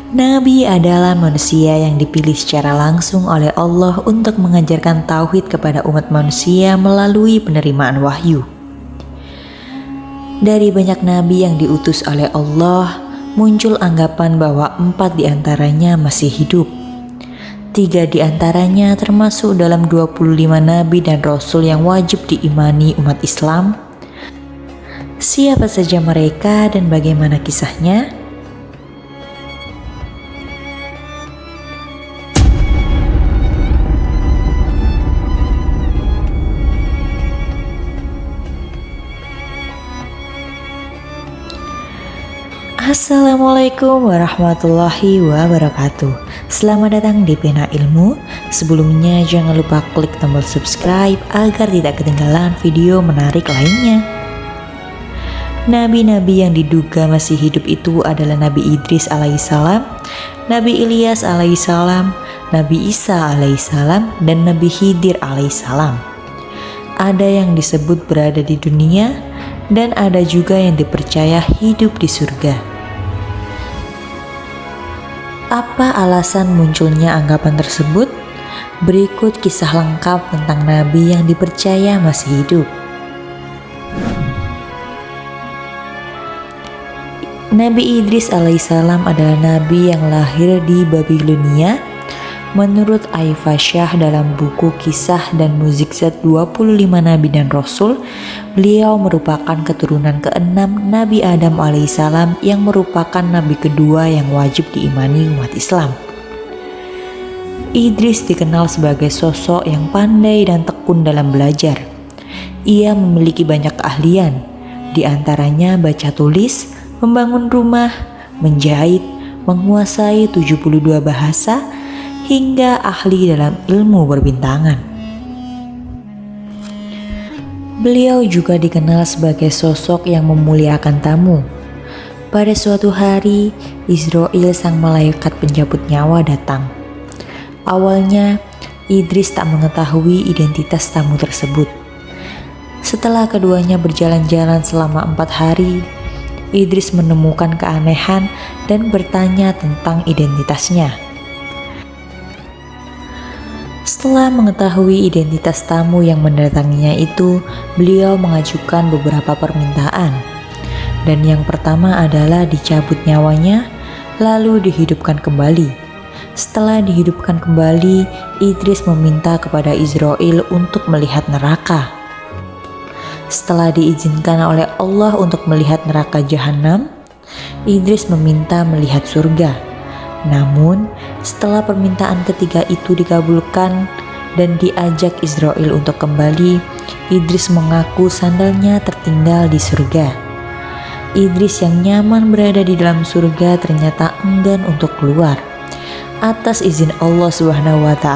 Nabi adalah manusia yang dipilih secara langsung oleh Allah untuk mengajarkan tauhid kepada umat manusia melalui penerimaan wahyu. Dari banyak nabi yang diutus oleh Allah, muncul anggapan bahwa 4 diantaranya masih hidup. 3 diantaranya termasuk dalam 25 nabi dan rasul yang wajib diimani umat Islam. Siapa saja mereka dan bagaimana kisahnya? Assalamualaikum warahmatullahi wabarakatuh. Selamat datang di Pena Ilmu. Sebelumnya jangan lupa klik tombol subscribe agar tidak ketinggalan video menarik lainnya. Nabi-nabi yang diduga masih hidup itu adalah Nabi Idris alaihissalam, Nabi Ilyas alaihissalam, Nabi Isa alaihissalam, dan Nabi Khidir alaihissalam. Ada yang disebut berada di dunia dan ada juga yang dipercaya hidup di surga. Apa alasan munculnya anggapan tersebut? Berikut kisah lengkap tentang nabi yang dipercaya masih hidup. Nabi Idris alaihissalam adalah nabi yang lahir di Babilonia. Menurut Aifasyah dalam buku Kisah dan Mukjizat 25 Nabi dan Rasul, beliau merupakan keturunan ke-6 Nabi Adam alaihissalam yang merupakan nabi kedua yang wajib diimani umat Islam. Idris dikenal sebagai sosok yang pandai dan tekun dalam belajar. Ia memiliki banyak keahlian, di antaranya baca tulis, membangun rumah, menjahit, menguasai 72 bahasa, hingga ahli dalam ilmu berbintangan. Beliau juga dikenal sebagai sosok yang memuliakan tamu. Pada suatu hari, Israil sang malaikat penjabut nyawa datang. Awalnya, Idris tak mengetahui identitas tamu tersebut. Setelah keduanya berjalan-jalan selama 4 hari, Idris menemukan keanehan dan bertanya tentang identitasnya. Setelah mengetahui identitas tamu yang mendatanginya itu, beliau mengajukan beberapa permintaan. Dan yang pertama adalah dicabut nyawanya, lalu dihidupkan kembali. Setelah dihidupkan kembali, Idris meminta kepada Israil untuk melihat neraka. Setelah diizinkan oleh Allah untuk melihat neraka Jahanam, Idris meminta melihat surga. Namun, setelah permintaan ketiga itu dikabulkan dan diajak Israil untuk kembali, Idris mengaku sandalnya tertinggal di surga. Idris yang nyaman berada di dalam surga ternyata enggan untuk keluar. Atas izin Allah SWT,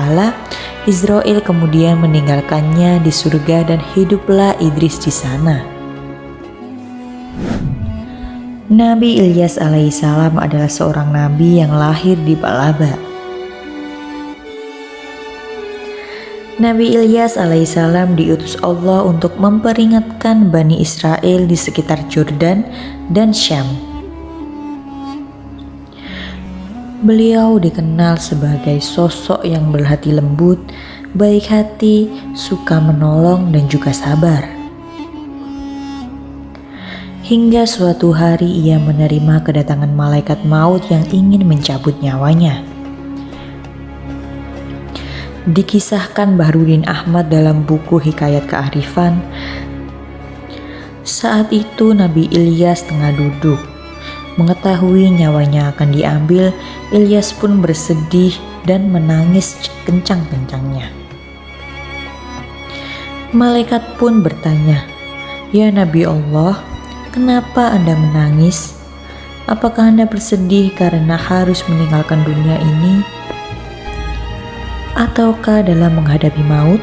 Israil kemudian meninggalkannya di surga dan hiduplah Idris di sana. Nabi Ilyas alaihissalam adalah seorang nabi yang lahir di Balaba. Nabi Ilyas alaihissalam diutus Allah untuk memperingatkan Bani Israel di sekitar Jordan dan Syam. Beliau dikenal sebagai sosok yang berhati lembut, baik hati, suka menolong, dan juga sabar. Hingga suatu hari ia menerima kedatangan malaikat maut yang ingin mencabut nyawanya. Dikisahkan Bahrudin Ahmad dalam buku Hikayat Kearifan, saat itu Nabi Ilyas tengah duduk. Mengetahui nyawanya akan diambil, Ilyas pun bersedih dan menangis kencang-kencangnya. Malaikat pun bertanya, "Ya Nabi Allah, kenapa Anda menangis? Apakah Anda bersedih karena harus meninggalkan dunia ini? Ataukah dalam menghadapi maut?"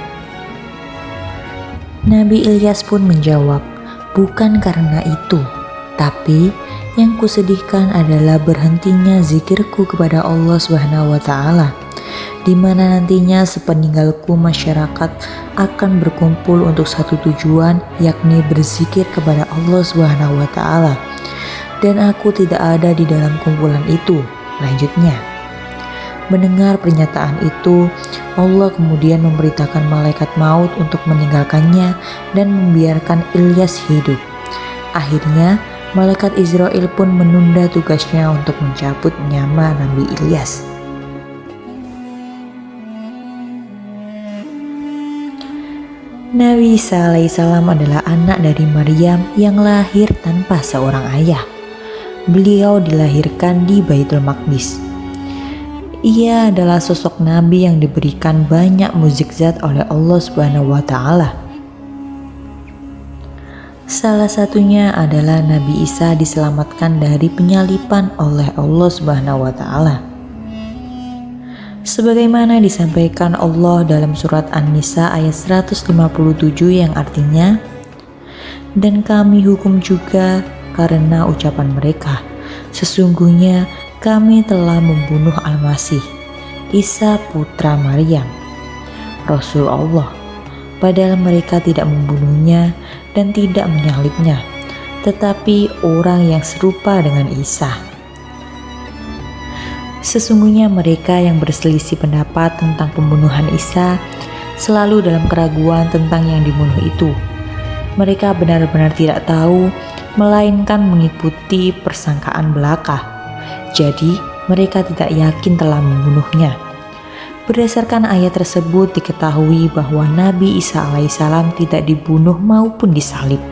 Nabi Ilyas pun menjawab, "Bukan karena itu, tapi yang kusedihkan adalah berhentinya zikirku kepada Allah SWT, di mana nantinya sepeninggalku masyarakat akan berkumpul untuk satu tujuan, yakni berzikir kepada Allah SWT, dan aku tidak ada di dalam kumpulan itu. Lanjutnya, mendengar pernyataan itu, Allah kemudian memerintahkan malaikat maut untuk meninggalkannya dan membiarkan Ilyas hidup. Akhirnya, malaikat Israel pun menunda tugasnya untuk mencabut nyawa Nabi Ilyas. Nabi Isa alaihissalam adalah anak dari Maryam yang lahir tanpa seorang ayah. Beliau dilahirkan di Baitul Maqdis. Ia adalah sosok nabi yang diberikan banyak mukjizat oleh Allah Subhanahu wa taala. Salah satunya adalah Nabi Isa diselamatkan dari penyaliban oleh Allah Subhanahu wa taala. Sebagaimana disampaikan Allah dalam surat An-Nisa ayat 157 yang artinya, dan kami hukum juga karena ucapan mereka, sesungguhnya kami telah membunuh Al-Masih, Isa putra Maryam, Rasul Allah, padahal mereka tidak membunuhnya dan tidak menyalibnya, tetapi orang yang serupa dengan Isa. Sesungguhnya mereka yang berselisih pendapat tentang pembunuhan Isa selalu dalam keraguan tentang yang dibunuh itu. Mereka benar-benar tidak tahu, melainkan mengikuti persangkaan belaka. Jadi, mereka tidak yakin telah membunuhnya. Berdasarkan ayat tersebut diketahui bahwa Nabi Isa alaihissalam tidak dibunuh maupun disalib.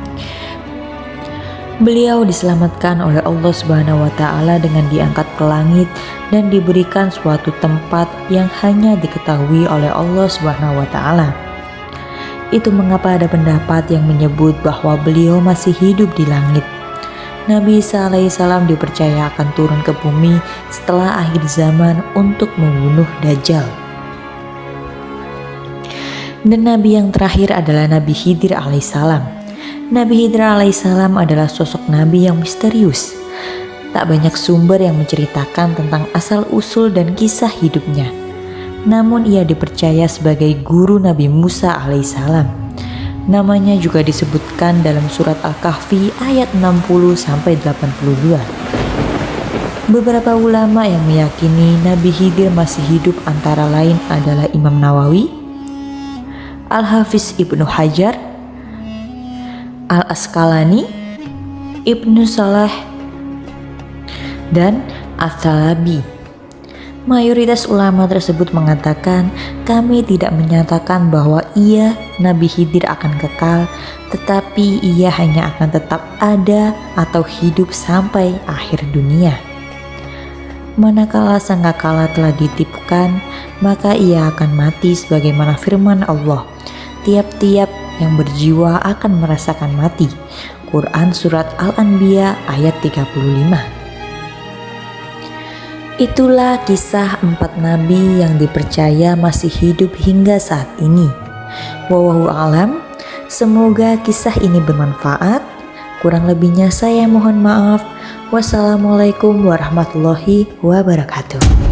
Beliau diselamatkan oleh Allah Subhanahu wa taala dengan diangkat ke langit dan diberikan suatu tempat yang hanya diketahui oleh Allah Subhanahu wa taala. Itu mengapa ada pendapat yang menyebut bahwa beliau masih hidup di langit. Nabi Isa alaihissalam dipercaya akan turun ke bumi setelah akhir zaman untuk membunuh Dajjal. Dan Nabi yang terakhir adalah Nabi Khidir alaihissalam. Nabi Khidir alaihissalam adalah sosok Nabi yang misterius. Tak banyak sumber yang menceritakan tentang asal-usul dan kisah hidupnya. Namun ia dipercaya sebagai guru Nabi Musa alaihissalam. Namanya juga disebutkan dalam surat Al-Kahfi ayat 60-82. Beberapa ulama yang meyakini Nabi Khidir masih hidup antara lain adalah Imam Nawawi, Al-Hafiz Ibnu Hajar, Al-Asqalani, Ibnu Salah, dan Ats-Tsalabi. Mayoritas ulama tersebut mengatakan kami tidak menyatakan bahwa ia Nabi Khidir akan kekal, tetapi ia hanya akan tetap ada atau hidup sampai akhir dunia. Manakala sangkakala telah ditipukan, maka ia akan mati sebagaimana firman Allah, tiap-tiap yang berjiwa akan merasakan mati. Quran Surat Al-Anbiya ayat 35. Itulah kisah 4 nabi yang dipercaya masih hidup hingga saat ini. Wallahu a'lam. Semoga kisah ini bermanfaat. Kurang lebihnya saya mohon maaf. Wassalamualaikum warahmatullahi wabarakatuh.